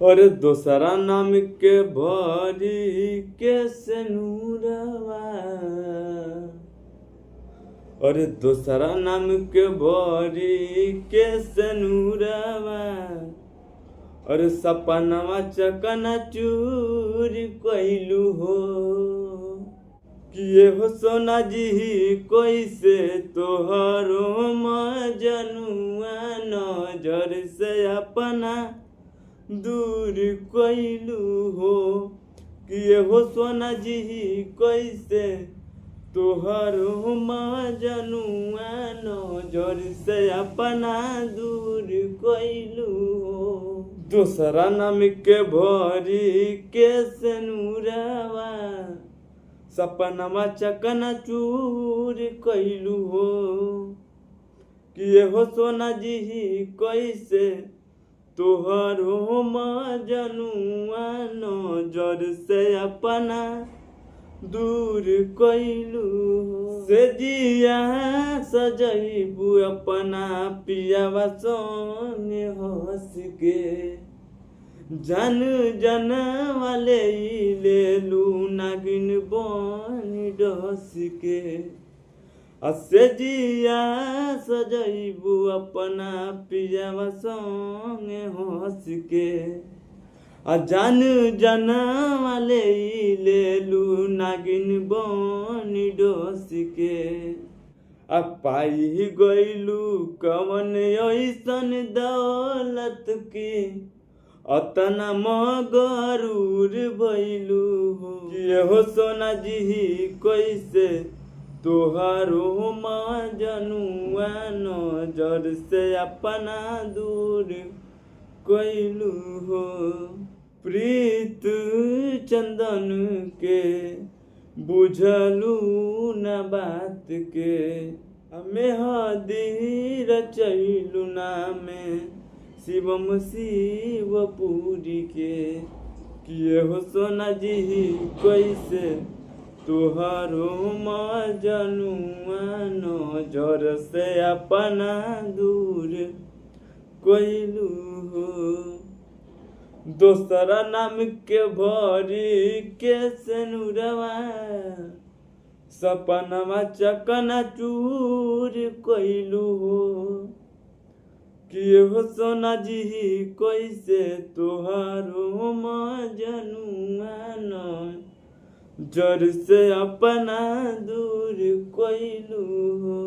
और दोसरा नाम के भरी के सेनुरवा, और दोसरा नाम के भरी के सेनुरवा, और सपनवा चकना चूर कइलू हो। किए हो सोना जी कोई से तोहरो मजनुआ नजर से अपना दूर कइलू हो। किए हो सोना जी कोई से तोहरो मजनुआ नजर से अपना दूर कइलू हो। दोसरा नाम के भरी के सेनुरवा, सपनमा चकना चूर कइलू हो। किए हो सोना जी कैसे तोहरो मजनुआ नजर से अपना दूर कइलू हो। से जिया सजैबू अपना पियावा संगे हंस के, जन जन वाले ले लू नागिन बन डस के। से जिया सजैबू अपना पियावा संगे हंस के, जन जन वाले ले लू नागिन बन डस के। पाई गइलू कवन ऐसन दौलत की अतना मगरूर भइलू हो। ये हो सोना जी कैसे तोहरो मजनुआ नजर से अपना दूर कइलू हो। प्रीत चंदन के बुझलू न बात के, मेहदी रचैलू नामे शिवम शिवपुरी के। किए हो सोना जी कैसे तोहरो मजनुआ नजर से अपना दूर कइलू हो। दोसरा नाम के भरी के सेनुरवा, सपनवा चकना चूर कइलू हो। किए हो सोना जी कैसे तोहरो मजनुआ नजर से अपना दूर कइलू हो।